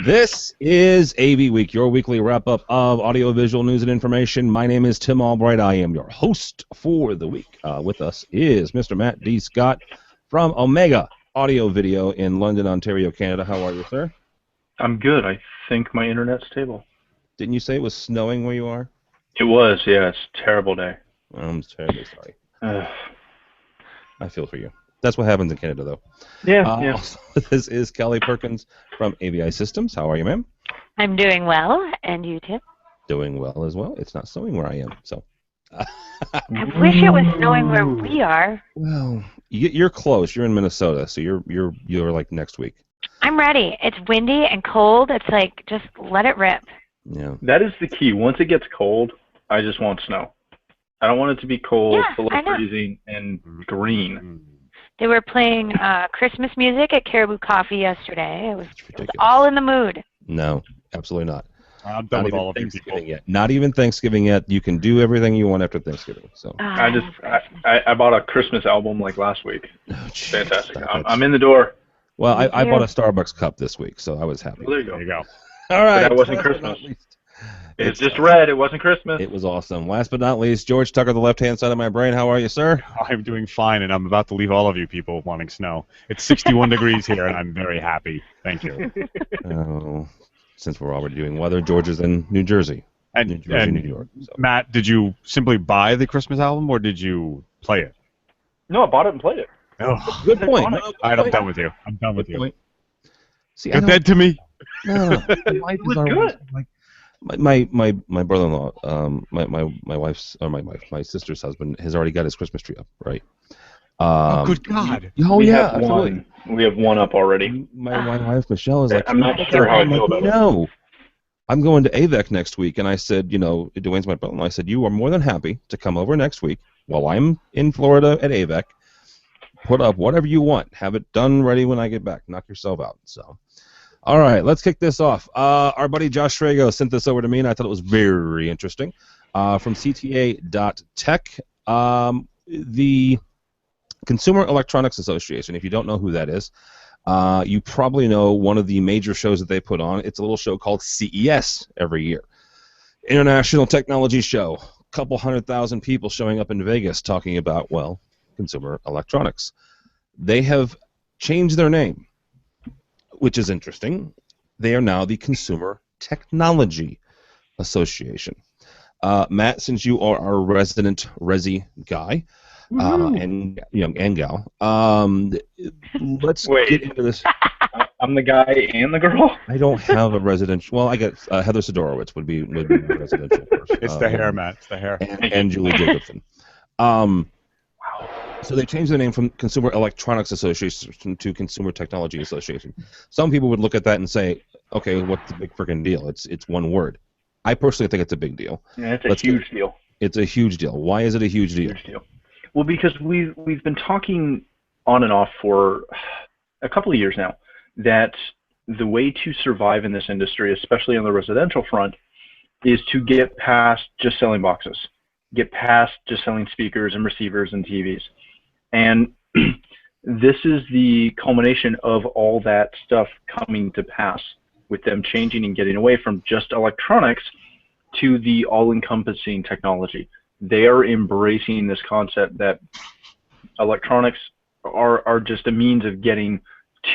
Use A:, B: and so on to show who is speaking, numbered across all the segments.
A: This is AVWeek, your weekly wrap-up of audiovisual news and information. My name is Tim Albright. I am your host for the week. With us is Mr. Matt D. Scott from Omega Audio Video in London, Ontario, Canada. How are you, sir?
B: I'm good. I think my internet's stable.
A: Didn't you say it was snowing where you are?
B: It was, yeah. It's a terrible day.
A: I'm terribly sorry. I feel for you. That's what happens in Canada, though.
B: Yeah.
A: Also, this is Kelly Perkins from AVI Systems. How are you, ma'am?
C: I'm doing well, and you too?
A: Doing well as well. It's not snowing where I am, so.
C: I wish it was snowing where we are.
A: Well, you're close. You're in Minnesota, so you're like next week.
C: I'm ready. It's windy and cold. It's like, just let it rip.
A: Yeah.
B: That is the key. Once it gets cold, I just want snow. I don't want it to be cold, below freezing, and green.
C: They were playing Christmas music at Caribou Coffee yesterday. It was all in the mood.
A: No, absolutely not.
D: I'm done with all of you people.
A: Yet. Not even Thanksgiving yet. You can do everything you want after Thanksgiving. So
B: I bought a Christmas album like last week.
A: Oh, geez,
B: fantastic. I'm in the door.
A: Well, I bought a Starbucks cup this week, so I was happy.
B: Well, there you go.
A: All right.
B: But that wasn't Christmas. It's just red. It wasn't Christmas.
A: It was awesome. Last but not least, George Tucker, the left-hand side of my brain. How are you, sir?
D: I'm doing fine, and I'm about to leave all of you people wanting snow. It's 61 degrees here, and I'm very happy. Thank you.
A: Oh, since we're already doing weather, George is in New Jersey. New York. So.
D: Matt, did you simply buy the Christmas album, or did you play it?
B: No, I bought it and played it.
D: Oh,
A: good point.
D: All right, I'm done with you. I'm done with you.
A: See,
D: You're dead to me.
A: No. Life is good. Like, my brother-in-law, my wife's or my sister's husband has already got his Christmas tree up, right?
D: Oh, good God!
B: We have one up already.
A: My wife Michelle is like,
B: I'm not sure how I feel about it.
A: No, I'm going to AVWeek next week, and I said, Dwayne's my brother-in-law. I said, you are more than happy to come over next week while I'm in Florida at AVWeek. Put up whatever you want. Have it done ready when I get back. Knock yourself out. So. All right, let's kick this off. Our buddy Josh Schrago sent this over to me, and I thought it was very interesting. From CTA.tech, the Consumer Electronics Association, if you don't know who that is, you probably know one of the major shows that they put on. It's a little show called CES every year. International Technology Show. A couple 100,000 people showing up in Vegas talking about, well, consumer electronics. They have changed their name, which is interesting. They are now the Consumer Technology Association. Matt, since you are our resident Resi guy, and gal, let's get into this.
B: I'm the guy and the girl.
A: I don't have a residential. Well, I get Heather Sidorowicz would be the residential person.
D: It's the hair, Matt. It's the hair.
A: And Julie Jacobson. So they changed their name from Consumer Electronics Association to Consumer Technology Association. Some people would look at that and say, okay, what's the big freaking deal? It's one word. I personally think it's a big deal.
B: Yeah, it's a huge deal.
A: It's a huge deal. Why is it a huge deal?
B: Well, because we've been talking on and off for a couple of years now that the way to survive in this industry, especially on the residential front, is to get past just selling boxes, get past just selling speakers and receivers and TVs. And this is the culmination of all that stuff coming to pass, with them changing and getting away from just electronics to the all-encompassing technology. They are embracing this concept that electronics are just a means of getting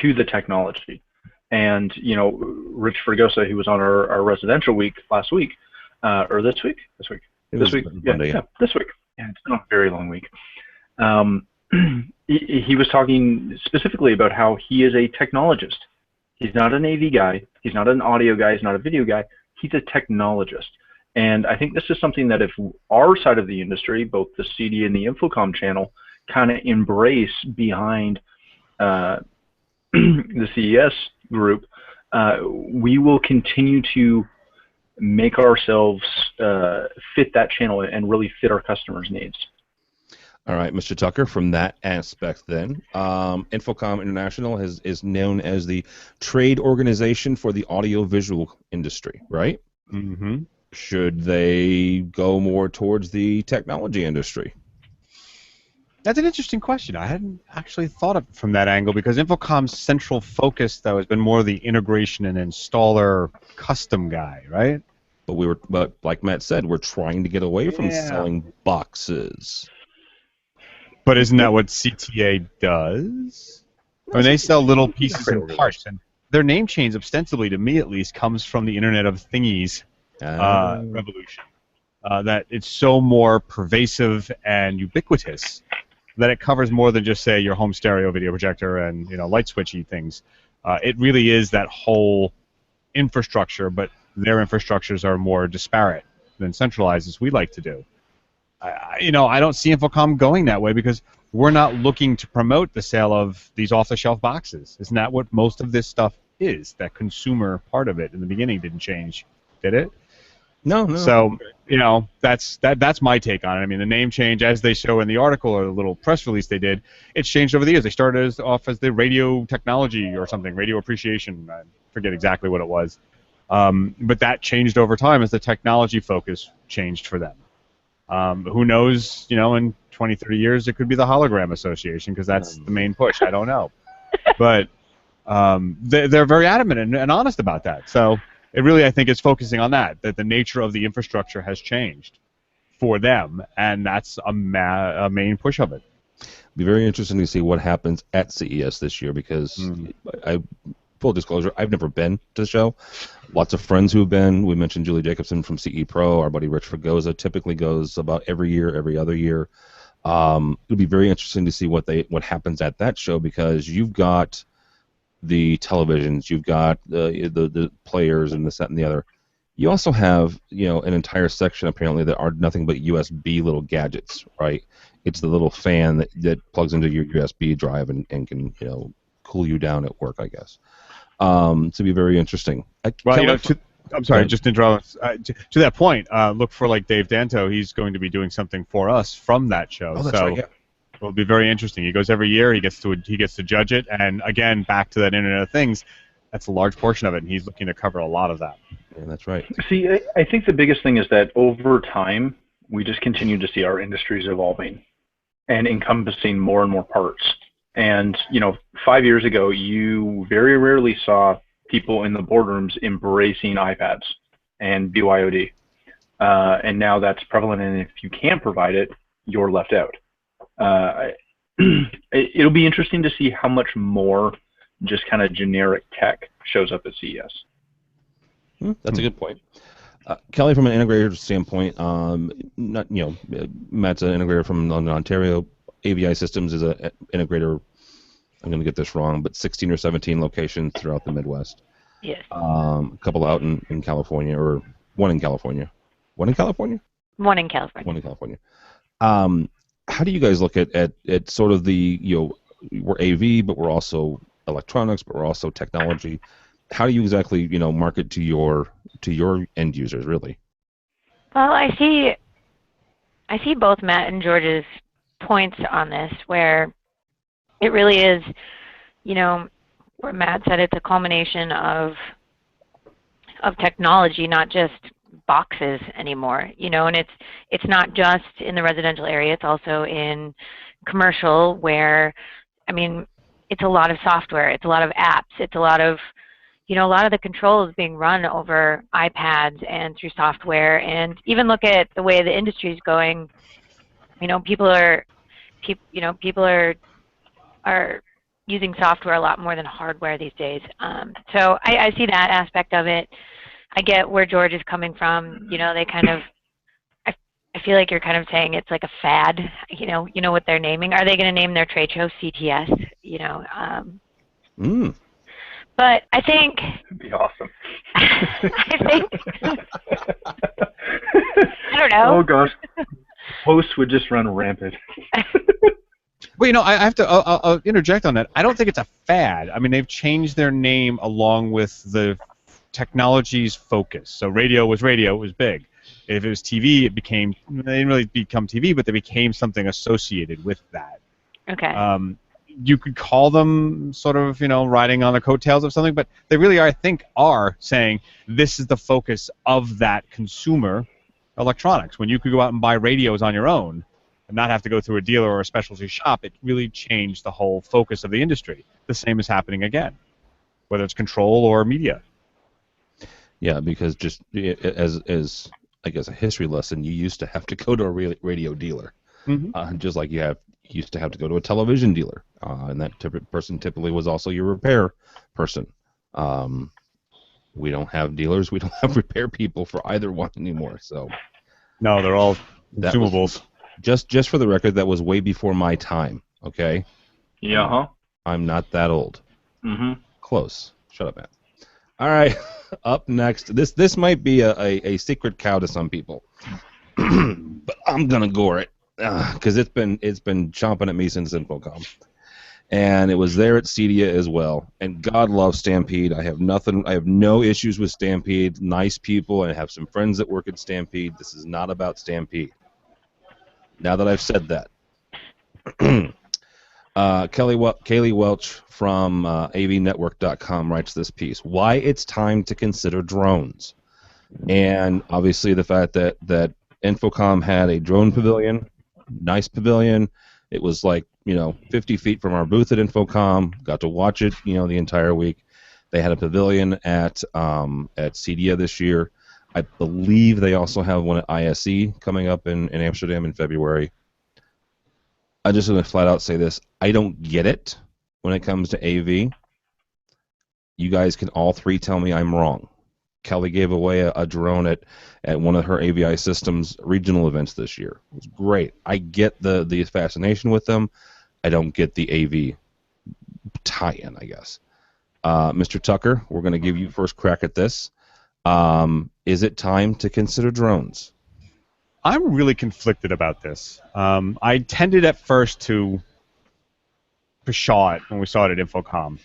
B: to the technology. And, Rich Fregosa, who was on our residential week last week, or this week? This week. This week. Yeah, this week. Yeah, it's been a very long week. He was talking specifically about how he is a technologist. He's not an AV guy. He's not an audio guy. He's not a video guy. He's a technologist. And I think this is something that if our side of the industry, both the CD and the Infocom channel, kind of embrace behind the CES group, we will continue to make ourselves fit that channel and really fit our customers' needs.
A: All right, Mr. Tucker, from that aspect then, Infocom International is known as the trade organization for the audiovisual industry, right?
D: Mm-hmm.
A: Should they go more towards the technology industry?
D: That's an interesting question. I hadn't actually thought of it from that angle because Infocom's central focus, though, has been more the integration and installer custom guy, right?
A: But like Matt said, we're trying to get away from selling boxes.
D: But isn't that what CTA does? I mean, they sell little pieces and parts, and their name change, ostensibly, to me at least, comes from the Internet of Thingies revolution. That it's so more pervasive and ubiquitous that it covers more than just, say, your home stereo video projector and light switchy things. It really is that whole infrastructure, but their infrastructures are more disparate than centralized, as we like to do. I don't see Infocom going that way because we're not looking to promote the sale of these off-the-shelf boxes. Isn't that what most of this stuff is? That consumer part of it in the beginning didn't change, did it?
A: No.
D: So, that's my take on it. I mean, the name change, as they show in the article or the little press release they did, it's changed over the years. They started off as the radio technology or something, radio appreciation. I forget exactly what it was. But that changed over time as the technology focus changed for them. Who knows, in 20, 30 years, it could be the Hologram Association because that's the main push. I don't know. But they're very adamant and honest about that. So it really, I think, is focusing on that the nature of the infrastructure has changed for them, and that's a main push of it.
A: Be very interesting to see what happens at CES this year because full disclosure, I've never been to the show. Lots of friends who have been. We mentioned Julie Jacobson from CE Pro. Our buddy Rich Fragoza typically goes about every year, every other year. It'll be very interesting to see what happens at that show because you've got the televisions, you've got the players and this, that, and the other. You also have an entire section apparently that are nothing but USB little gadgets, right? It's the little fan that plugs into your USB drive and can cool you down at work, I guess. To be very interesting.
D: Well, I'm sorry, just to interrupt. To that point, look for like Dave Danto. He's going to be doing something for us from that show.
A: Oh, that's right, yeah.
D: It'll be very interesting. He goes every year. He gets to judge it, and again, back to that Internet of Things. That's a large portion of it, and he's looking to cover a lot of that.
A: Yeah, that's right.
B: See, I think the biggest thing is that over time, we just continue to see our industries evolving and encompassing more and more parts. And 5 years ago, you very rarely saw people in the boardrooms embracing iPads and BYOD. And now that's prevalent, and if you can't provide it, you're left out. It'll be interesting to see how much more just kind of generic tech shows up at CES.
A: That's a good point. Kelly, from an integrator standpoint, Matt's an integrator from London, Ontario. AVI Systems is an integrator. I'm going to get this wrong, but 16 or 17 locations throughout the Midwest.
C: Yes.
A: A couple out in California, or one in California. One in California?
C: One in California.
A: One in California. How do you guys look at sort of the, we're AV, but we're also electronics, but we're also technology. How do you exactly, market to your end users, really?
C: Well, I see both Matt and George's points on this, where it really is, where Matt said it's a culmination of technology, not just boxes anymore, and it's not just in the residential area, it's also in commercial, where, it's a lot of software, it's a lot of apps, it's a lot of, a lot of the control is being run over iPads and through software. And even look at the way the industry is going, people are using software a lot more than hardware these days. So I see that aspect of it. I get where George is coming from. They kind of, I feel like you're kind of saying it's like a fad. You know what they're naming. Are they going to name their trade show CTS? But I think
B: that'd be awesome.
C: I don't know.
B: Oh gosh, hosts would just run rampant.
D: Well, I have to. I'll interject on that. I don't think it's a fad. They've changed their name along with the technology's focus. So radio was radio. It was big. If it was TV, it became. They didn't really become TV, but they became something associated with that.
C: Okay.
D: You could call them sort of, riding on the coattails of something, but they really are saying this is the focus of that consumer electronics. When you could go out and buy radios on your own, and not have to go through a dealer or a specialty shop, it really changed the whole focus of the industry. The same is happening again, whether it's control or media.
A: Yeah, because just as I guess a history lesson, you used to have to go to a radio dealer, just like you used to have to go to a television dealer, and that person typically was also your repair person. We don't have dealers. We don't have repair people for either one anymore. So
D: no, they're all consumables.
A: Just for the record, that was way before my time. Okay.
B: Yeah. Huh.
A: I'm not that old.
B: Mm-hmm.
A: Close. Shut up, Matt. All right. Up next, this might be a secret cow to some people, but I'm gonna gore it because it's been chomping at me since Infocom. And it was there at Cedia as well. And God loves Stampede. I have no issues with Stampede. Nice people, and I have some friends that work at Stampede. This is not about Stampede. Now that I've said that, Kaylee Welch from AVNetwork.com writes this piece: why it's time to consider drones. And obviously the fact that Infocom had a drone pavilion, nice pavilion. It was like 50 feet from our booth at Infocom. Got to watch it, the entire week. They had a pavilion at CEDIA this year. I believe they also have one at ISE coming up in Amsterdam in February. I'm just going to flat out say this: I don't get it when it comes to AV. You guys can all three tell me I'm wrong. Kelly gave away a drone at one of her AVI Systems regional events this year. It was great. I get the fascination with them. I don't get the AV tie-in, I guess. Mr. Tucker, we're going to give you first crack at this. Is it time to consider drones?
D: I'm really conflicted about this. I tended at first to pshaw it when we saw it at Infocom.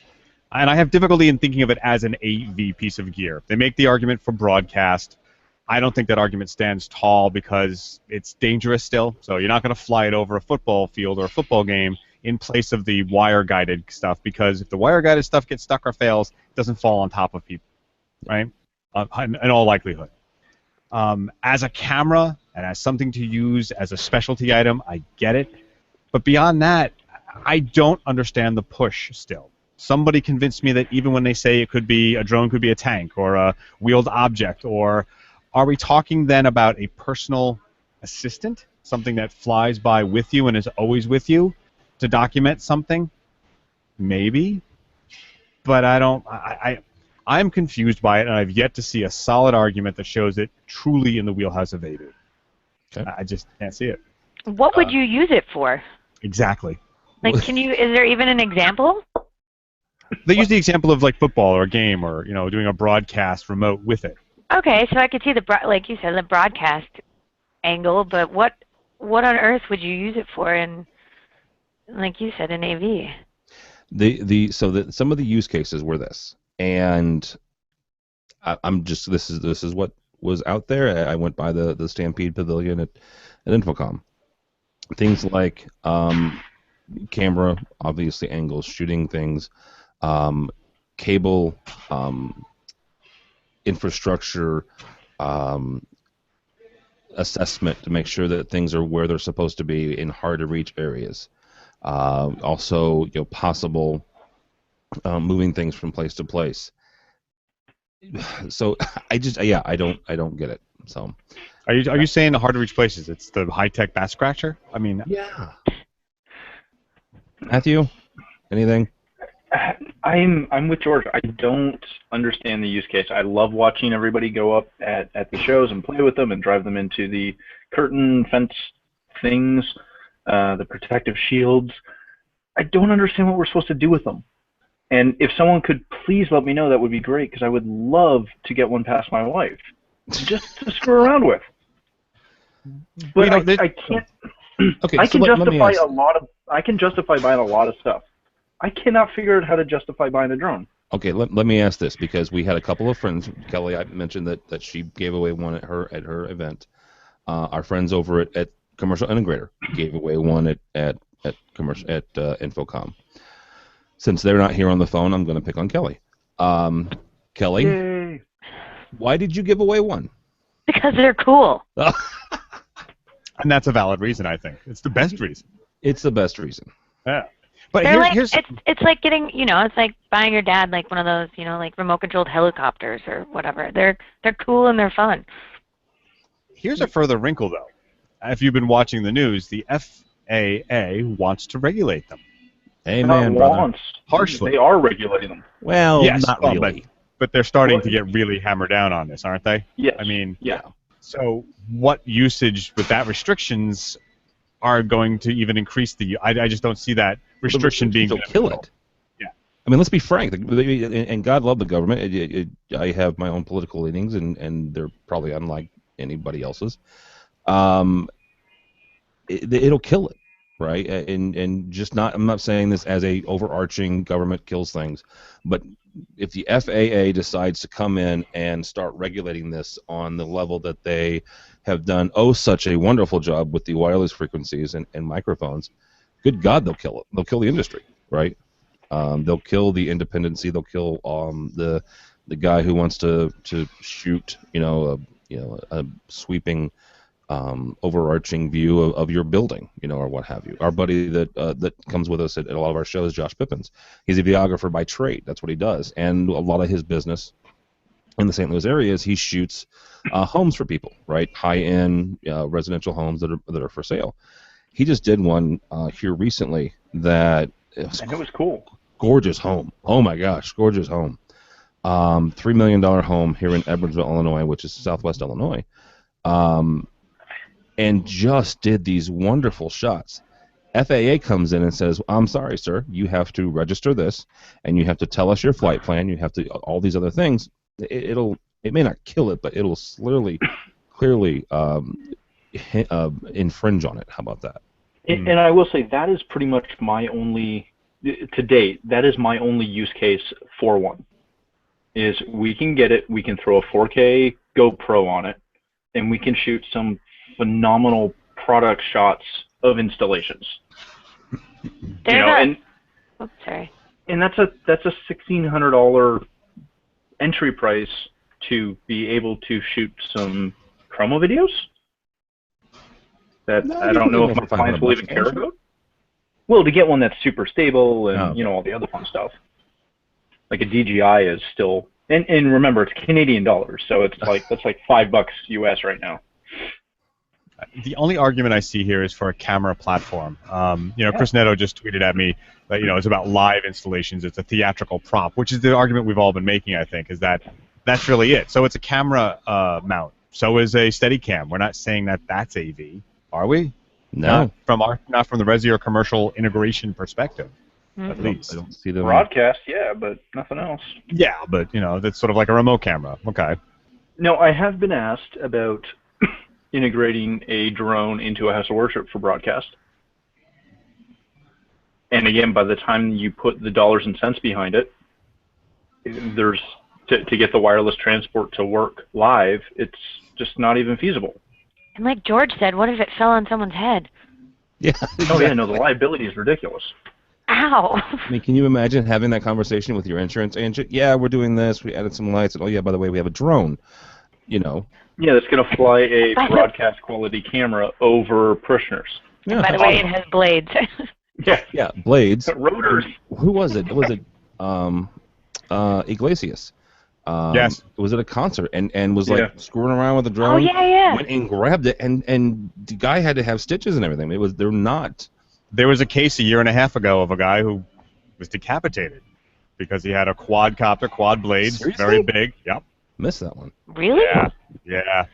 D: And I have difficulty in thinking of it as an AV piece of gear. They make the argument for broadcast. I don't think that argument stands tall because it's dangerous still. So you're not going to fly it over a football field or a football game in place of the wire-guided stuff, because if the wire-guided stuff gets stuck or fails, it doesn't fall on top of people, right? In all likelihood. As a camera and as something to use as a specialty item, I get it. But beyond that, I don't understand the push still. Somebody convinced me that even when they say a drone could be a tank or a wheeled object, or are we talking then about a personal assistant, something that flies by with you and is always with you to document something? Maybe, but I'm confused by it, and I've yet to see a solid argument that shows it truly in the wheelhouse of AV. Okay. I just can't see it.
C: What would you use it for?
D: Exactly.
C: Like, is there even an example?
D: They use the example of like football or a game, or doing a broadcast remote with it.
C: Okay, so I could see like you said, the broadcast angle, but what on earth would you use it for in, like you said, in AV?
A: Some of the use cases were this, and this is what was out there. I went by the Stampede Pavilion at Infocom. Things like camera, obviously angles, shooting things. Cable, infrastructure, assessment to make sure that things are where they're supposed to be in hard-to-reach areas. Also, possible moving things from place to place. So I don't get it. So,
D: are you saying the hard-to-reach places? It's the high-tech bat scratcher? I mean,
A: yeah. Matthew, anything?
B: I'm with George. I don't understand the use case. I love watching everybody go up at the shows and play with them and drive them into the curtain fence things, the protective shields. I don't understand what we're supposed to do with them. And if someone could please let me know, that would be great, because I would love to get one past my wife, just to screw around with. But I can't.
A: Okay,
B: I can justify I can justify buying a lot of stuff. I cannot figure out how to justify buying a drone.
A: Okay, let me ask this, because we had a couple of friends. Kelly, I mentioned that she gave away one at her event. Our friends over at Commercial Integrator gave away one at Infocom. Since they're not here on the phone, I'm going to pick on Kelly. Kelly, Yay. Why did you give away one?
C: Because they're cool.
D: And that's a valid reason, I think. It's the best reason.
A: It's the best reason.
D: Yeah. But
C: They're like
D: here's
C: it's like getting it's like buying your dad like one of those like remote controlled helicopters or whatever. They're cool and they're fun.
D: here's a further wrinkle though. If you've been watching the news, the FAA wants to regulate them.
A: Amen, brother.
B: Wants.
D: Harshly.
B: They are regulating them.
A: Well,
D: Yes,
A: not
D: well,
A: really.
D: But they're starting to get really hammered down on this, aren't they?
B: Yes.
D: I mean,
B: yeah.
D: So what usage with that restrictions are going to even increase the? I just don't see that restriction being.
A: They'll kill it.
D: Yeah.
A: I mean, let's be frank. And God love the government. I have my own political leanings, and they're probably unlike anybody else's. It'll kill it, right? And just not. I'm not saying this as a overarching government kills things, but if the FAA decides to come in and start regulating this on the level that they have done such a wonderful job with the wireless frequencies and microphones, good God, they'll kill it. They'll kill the industry, right? They'll kill the independency. They'll kill the guy who wants to shoot a sweeping overarching view of your building, or what have you. Our buddy that comes with us at a lot of our shows, Josh Pippins, he's a videographer by trade. That's what he does, and a lot of his business in the St. Louis area is he shoots homes for people, right? High-end residential homes that are for sale. He just did one here recently that
B: it was cool.
A: Gorgeous home. Oh my gosh, gorgeous home. $3 million home here in Edwardsville, Illinois, which is Southwest Illinois. And just did these wonderful shots. FAA comes in and says, I'm sorry, sir, you have to register this, and you have to tell us your flight plan, you have to, all these other things. It may not kill it, but it'll clearly infringe on it. How about that?
B: And I will say that is pretty much my only, to date, that is my only use case for one. Is we can get it, we can throw a 4K GoPro on it, and we can shoot some phenomenal product shots of installations.
C: Sorry.
B: And that's a $1,600 entry price to be able to shoot some promo videos that I don't know if my clients will even care about. Well, to get one that's super stable and all the other fun stuff. Like a DJI is still, and remember it's Canadian dollars, so it's like that's like $5 US right now.
D: The only argument I see here is for a camera platform. Chris Netto just tweeted at me that it's about live installations. It's a theatrical prop, which is the argument we've all been making. I think is that's really it. So it's a camera mount. So is a Steadicam. We're not saying that that's AV, are we?
A: No.
D: Not from the resi or commercial integration perspective. At least.
A: I don't see them.
B: Broadcast, yeah, but nothing else.
D: Yeah, but that's sort of like a remote camera. Okay.
B: No, I have been asked about integrating a drone into a house of worship for broadcast. And again, by the time you put the dollars and cents behind it, there's to get the wireless transport to work live, it's just not even feasible.
C: And like George said, what if it fell on someone's head?
A: Yeah.
B: Exactly. Oh yeah, no, the liability is ridiculous.
C: Ow!
A: I mean, can you imagine having that conversation with your insurance agent? Yeah, we're doing this. We added some lights. And, oh, yeah, by the way, we have a drone.
B: Yeah, that's going to fly a broadcast quality camera over parishioners.
A: Yeah.
C: By the way, it has blades.
A: Yeah, blades.
B: Rotors.
A: Who was it? Was it Iglesias?
D: Yes.
A: Was it a concert and was like screwing around with the drone?
C: Oh yeah.
A: Went and grabbed it and the guy had to have stitches and everything. They're not.
D: There was a case a year and a half ago of a guy who was decapitated because he had a quad blades,
A: Seriously?
D: very big. Yep.
A: Missed that one.
C: Really?
D: Yeah.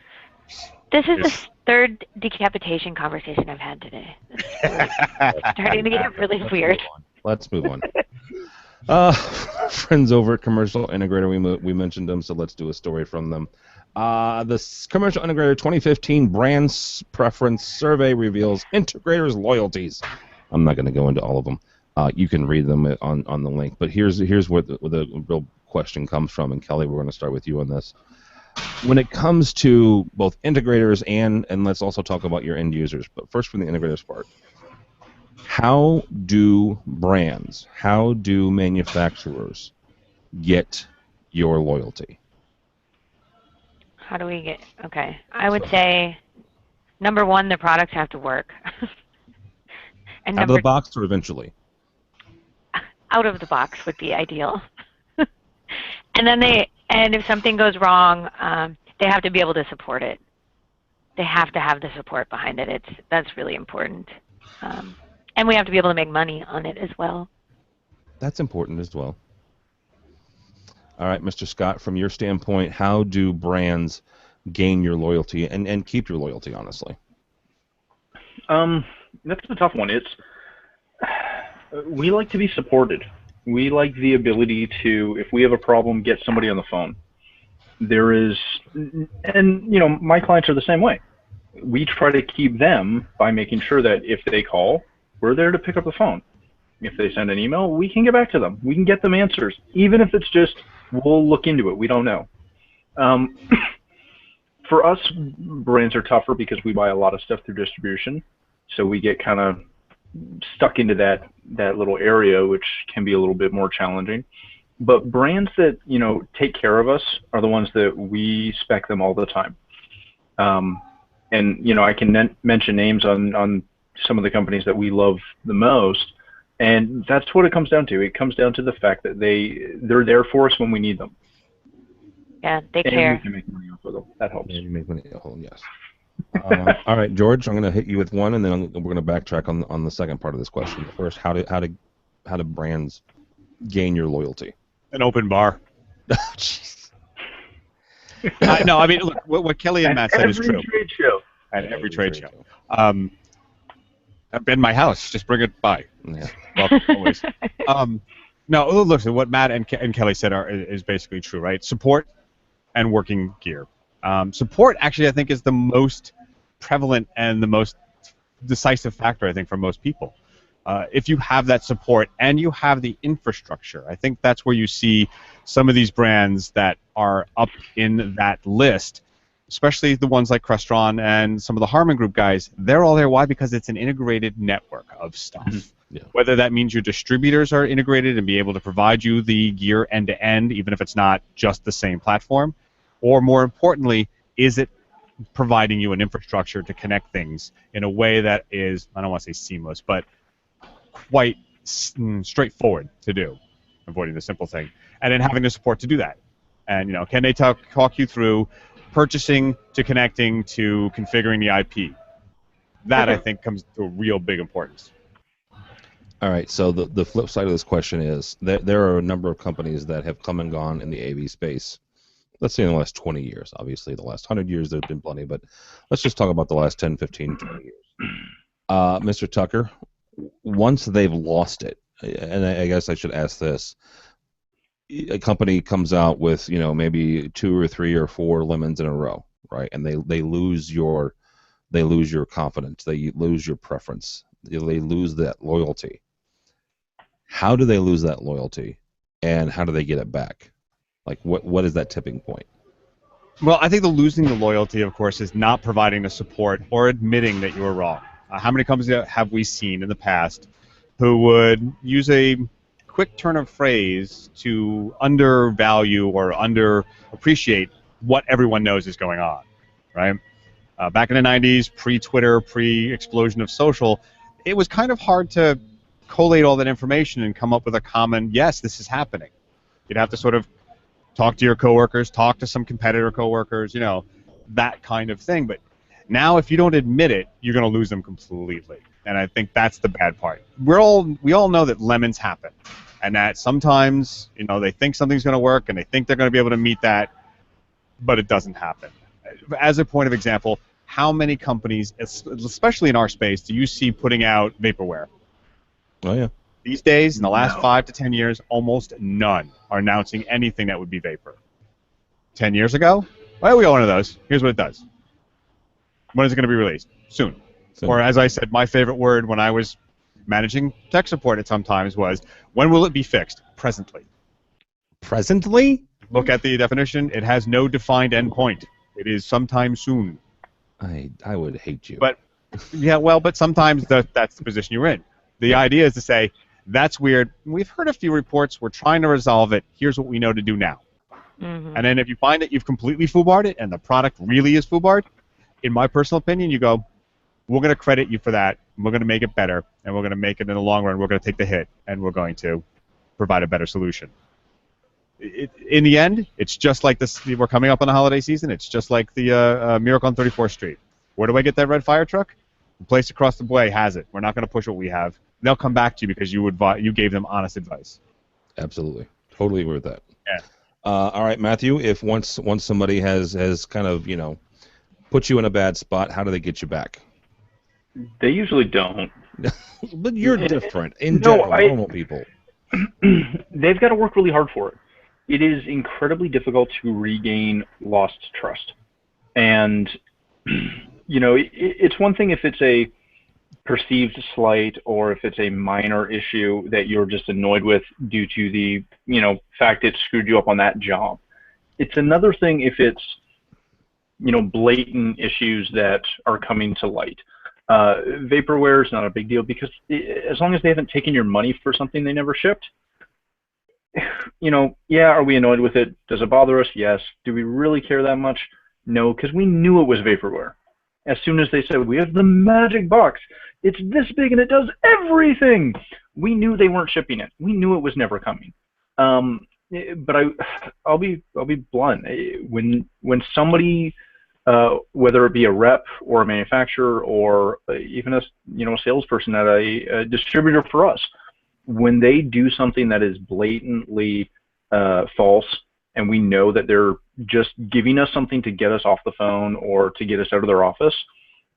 C: This is the third decapitation conversation I've had today. It's starting to get really weird.
A: Let's move on. Friends over at Commercial Integrator, we mentioned them, so let's do a story from them. The Commercial Integrator 2015 Brand Preference Survey reveals integrators' loyalties. I'm not going to go into all of them. You can read them on the link. But here's where the real question comes from. And Kelly, we're going to start with you on this. When it comes to both integrators and let's also talk about your end users. But first from the integrators part. How do brands, how do manufacturers get your loyalty?
C: How do we get, okay. I would say number one, the products have to work. And
A: Out of the box or eventually?
C: out of the box would be ideal. And if something goes wrong, they have to be able to support it. They have to have the support behind it. That's really important. And we have to be able to make money on it as well.
A: That's important as well. All right, Mr. Scott, from your standpoint, how do brands gain your loyalty and keep your loyalty, honestly?
B: That's a tough one. We like to be supported. We like the ability to, if we have a problem, get somebody on the phone. And my clients are the same way. We try to keep them by making sure that if they call, we're there to pick up the phone. If they send an email, we can get back to them. We can get them answers, even if it's just, we'll look into it. We don't know. For us, brands are tougher because we buy a lot of stuff through distribution, so we get kind of stuck into that little area, which can be a little bit more challenging. But brands that take care of us are the ones that we spec them all the time. And I can mention names on some of the companies that we love the most, and that's what it comes down to. It comes down to the fact that they're there for us when we need them.
C: Yeah, they care.
B: And we can make money off of them. That helps.
A: Yeah, you make money. Oh, yes. All right, George, I'm going to hit you with one, and then we're going to backtrack on the second part of this question. First, how do brands gain your loyalty?
D: An open bar.
A: Jeez.
D: No, I mean, look, what Kelly and Matt said is true.
B: Every trade show.
D: At every trade show. I've been in my house. Just bring it by.
A: Yeah.
D: Well, always. No, look, what Matt and Kelly said is basically true, right? Support and working gear. Support, actually, I think, is the most prevalent and the most decisive factor, I think, for most people. If you have that support and you have the infrastructure, I think that's where you see some of these brands that are up in that list, especially the ones like Crestron and some of the Harman Group guys. They're all there. Why? Because it's an integrated network of stuff.
A: Yeah.
D: Whether that means your distributors are integrated and be able to provide you the gear end-to-end, even if it's not just the same platform, or more importantly, is it providing you an infrastructure to connect things in a way that is, I don't want to say seamless, but quite straightforward to do, avoiding the simple thing, and then having the support to do that. And can they talk you through purchasing to connecting to configuring the IP? That, I think, comes to a real big importance.
A: All right, so the flip side of this question is that there are a number of companies that have come and gone in the AV space. Let's say in the last 20 years. Obviously, the last 100 years there have been plenty, but let's just talk about the last 10, 15, 20 years. Mr. Tucker, once they've lost it, and I guess I should ask this, a company comes out with maybe 2 or 3 or 4 lemons in a row, right? And they lose your confidence, they lose your preference, they lose that loyalty. How do they lose that loyalty, and how do they get it back? Like, what is that tipping point?
D: Well, I think the losing the loyalty, of course, is not providing the support or admitting that you were wrong. How many companies have we seen in the past who would use a quick turn of phrase to undervalue or underappreciate what everyone knows is going on, right? Back in the 90s, pre-Twitter, pre-explosion of social, it was kind of hard to collate all that information and come up with a common, yes, this is happening. You'd have to sort of talk to your coworkers, talk to some competitor coworkers, that kind of thing. But now, if you don't admit it, you're going to lose them completely. And I think that's the bad part. We all know that lemons happen, and that sometimes, they think something's going to work, and they think they're going to be able to meet that, but it doesn't happen. As a point of example, how many companies, especially in our space, do you see putting out vaporware?
A: Oh, yeah.
D: These days, in the last 5 to 10 years, almost none are announcing anything that would be vapor. 10 years ago? Well, we got one of those. Here's what it does. When is it going to be released? Soon. Or as I said, my favorite word when I was managing tech support at some times was, when will it be fixed? Presently.
A: Presently?
D: Look at the definition. It has no defined endpoint. It is sometime soon.
A: I would hate you.
D: But yeah, well, but sometimes that's the position you're in. The idea is to say, that's weird. We've heard a few reports. We're trying to resolve it. Here's what we know to do now. Mm-hmm. And then if you find that you've completely foobarred it and the product really is foobarred, in my personal opinion, you go, we're going to credit you for that. We're going to make it better, and we're going to make it in the long run. We're going to take the hit, and we're going to provide a better solution. In the end, it's just like this. We're coming up on the holiday season. It's just like the Miracle on 34th Street. Where do I get that red fire truck? The place across the way has it. We're not going to push what we have. They'll come back to you because you gave them honest advice.
A: Absolutely, totally agree with that.
D: Yeah.
A: All right, Matthew. If once somebody has kind of put you in a bad spot, how do they get you back?
B: They usually don't.
A: But you're different in general, normal people.
B: They've got to work really hard for it. It is incredibly difficult to regain lost trust. And, it's one thing if it's a perceived slight or if it's a minor issue that you're just annoyed with due to the, fact it screwed you up on that job. It's another thing if it's, blatant issues that are coming to light. Vaporware is not a big deal because as long as they haven't taken your money for something they never shipped, are we annoyed with it? Does it bother us? Yes. Do we really care that much? No, because we knew it was vaporware. As soon as they said, we have the magic box, it's this big and it does everything, we knew they weren't shipping it. We knew it was never coming. But I'll be blunt. When somebody, whether it be a rep or a manufacturer or even a salesperson at a distributor for us, when they do something that is blatantly false, and we know that they're just giving us something to get us off the phone or to get us out of their office,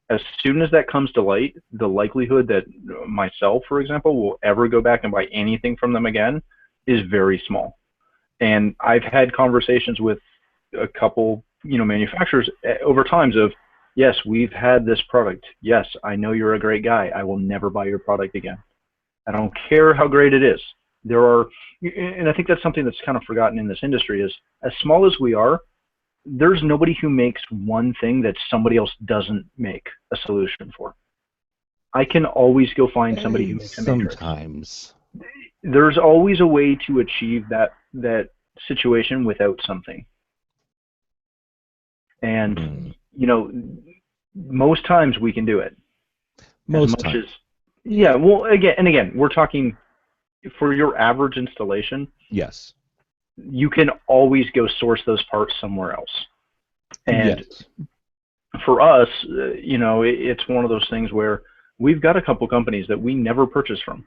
B: as soon as that comes to light, the likelihood that myself, for example, will ever go back and buy anything from them again is very small. And I've had conversations with a couple, manufacturers over times of, yes, we've had this product. Yes, I know you're a great guy. I will never buy your product again. I don't care how great it is. There are, and I think that's something that's kind of forgotten in this industry, is as small as we are, there's nobody who makes one thing that somebody else doesn't make a solution for. I can always go find somebody who makes a matrix.
A: Sometimes.
B: There's always a way to achieve that situation without something. And, most times we can do it.
A: Most times.
B: Yeah, well, again, we're talking for your average installation.
A: Yes.
B: You can always go source those parts somewhere else. And
A: yes.
B: For us, it's one of those things where we've got a couple companies that we never purchase from.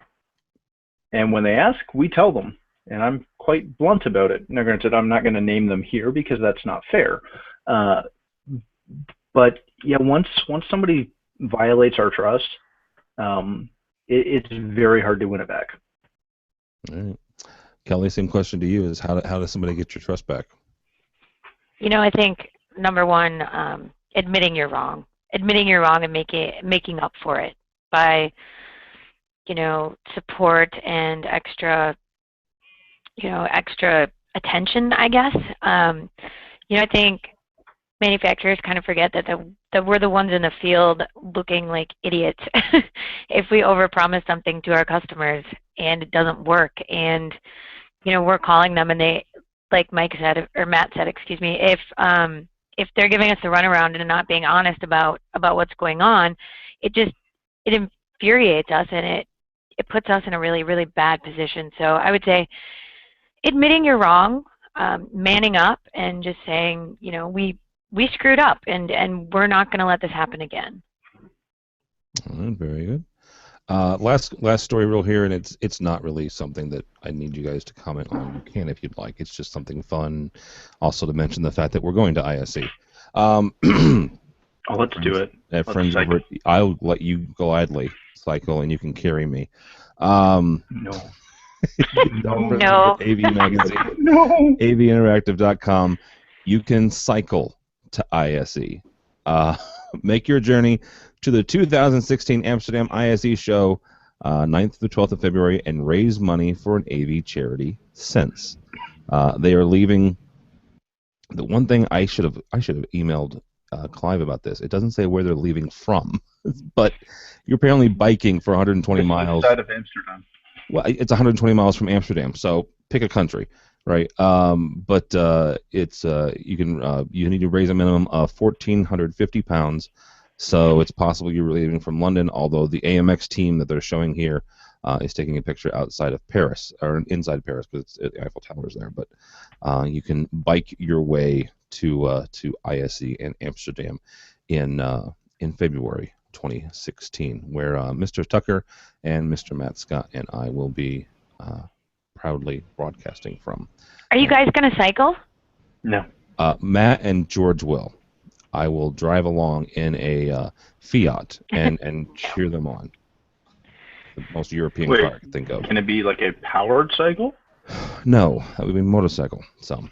B: And when they ask, we tell them. And I'm quite blunt about it. Now, granted, I'm not going to name them here because that's not fair. But yeah, once somebody violates our trust, it's very hard to win it back.
A: All right. Kelly, same question to you: is how does somebody get your trust back?
C: I think number one, admitting you're wrong and making up for it by support and extra attention, I guess. I think manufacturers kind of forget that we're the ones in the field looking like idiots if we overpromise something to our customers and it doesn't work. And we're calling them and they, like Mike said, or Matt said, excuse me, if they're giving us the runaround and not being honest about what's going on, it infuriates us and it puts us in a really, really bad position. So I would say admitting you're wrong, manning up and just saying, we screwed up and we're not going to let this happen again.
A: All right, very good. Last story real here, and it's not really something that I need you guys to comment on. You can if you'd like. It's just something fun. Also to mention the fact that we're going to ISE.
B: Let's do it.
A: Friends over at, I'll let you gladly cycle, and you can carry me. No.
C: No.
A: AV Magazine.
B: No.
A: AVinteractive.com. You can cycle to ISE. Make your journey to the 2016 Amsterdam ISE show, 9th to 12th of February, and raise money for an AV charity since. They are leaving. The one thing I should have emailed Clive about this. It doesn't say where they're leaving from, but you're apparently biking for 120 miles.
B: Outside of Amsterdam.
A: Well, it's 120 miles from Amsterdam, so pick a country. Right. But it's you need to raise a minimum of 1,450 pounds. So it's possible you're leaving from London, although the AMX team that they're showing here is taking a picture outside of Paris, or inside Paris, because the Eiffel Tower is there. But you can bike your way to ISE in Amsterdam in February 2016, where Mr. Tucker and Mr. Matt Scott and I will be proudly broadcasting from.
C: Are you guys going to cycle?
B: No.
A: Matt and George will. I will drive along in a Fiat and cheer them on. The most European car I can think of.
B: Can it be like a powered cycle?
A: No, that would be a motorcycle. So,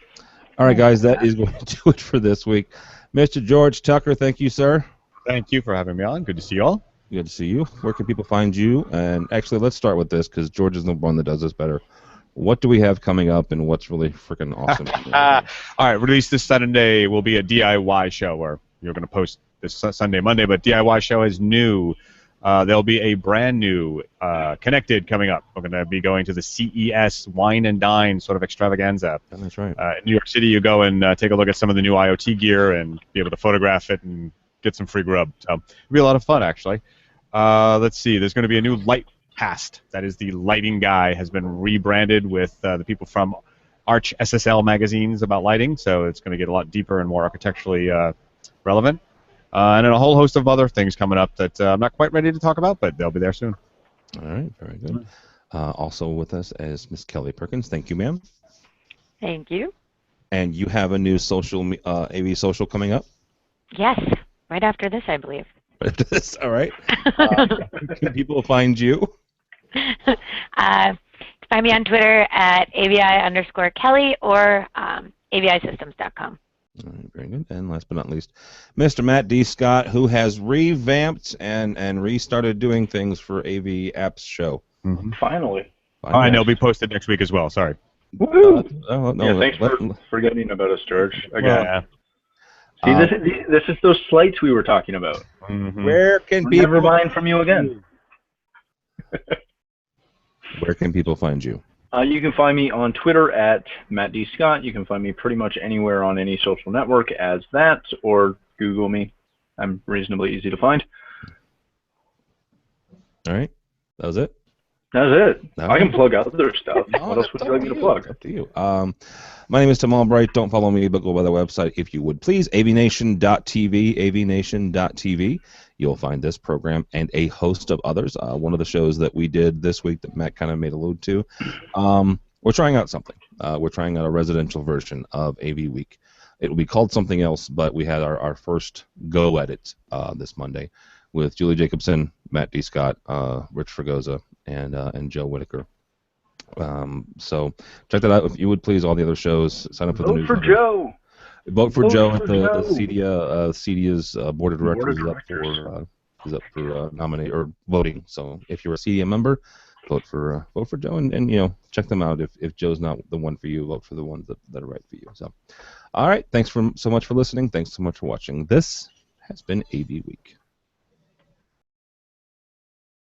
A: all right, guys, that is going to do it for this week. Mr. George Tucker, thank you, sir.
D: Thank you for having me on. Good to see you all.
A: Good to see you. Where can people find you? And actually, let's start with this because George is the one that does this better. What do we have coming up, and what's really freaking awesome?
D: All right, release this Sunday will be a DIY show where you're going to post this Sunday, Monday, but DIY show is new. There'll be a brand new Connected coming up. We're going to be going to the CES Wine and Dine sort of extravaganza.
A: Oh, that's right.
D: In New York City, you go and take a look at some of the new IoT gear and be able to photograph it and get some free grub. So it'll be a lot of fun, actually. Let's see. There's going to be a new light past. That is the lighting guy has been rebranded with the people from Arch SSL magazines about lighting. So it's going to get a lot deeper and more architecturally relevant. And then a whole host of other things coming up that I'm not quite ready to talk about, but they'll be there soon.
A: All right, very good. Also with us is Miss Kelly Perkins. Thank you, ma'am.
C: Thank you.
A: And you have a new social AV social coming up?
C: Yes, right after this, I believe.
A: All right. Can people find you?
C: Find me on Twitter at AVI_Kelly or AVIsystems.com.
A: All right, very good. And last but not least, Mr. Matt D. Scott, who has revamped and restarted doing things for AV Apps Show.
B: Mm-hmm. Finally.
D: And they'll be posted next week as well. Sorry.
B: No, yeah, thanks for forgetting about us, George. Again. Yeah. See, this is those slights we were talking about.
A: Mm-hmm. Where can people
B: never buying from you again?
A: Where can people find you?
B: You can find me on Twitter at Matt D. Scott. You can find me pretty much anywhere on any social network as that, or Google me. I'm reasonably easy to find.
A: All right. That was it?
B: That's it. I can plug other stuff. What else would you like me to plug?
A: Up to you. My name is Tim Albright. Don't follow me, but go by the website if you would, please. avnation.tv, avnation.tv. You'll find this program and a host of others. One of the shows that we did this week that Matt kind of made allude to, we're trying out something. We're trying out a residential version of AVWeek. It will be called something else, but we had our first go at it this Monday with Julie Jacobson, Matt D. Scott, Rich Fregosa, and Joe Whitaker. So check that out if you would, please. All the other shows. Sign up for the newsletter.
B: Vote for Joe.
A: Vote for Joe at the CEDIA's board of directors is up for nominate or voting. So if you're a CEDIA member, vote for Joe and check them out. If Joe's not the one for you, vote for the ones that are right for you. So, all right. Thanks so much for listening. Thanks so much for watching. This has been AV Week.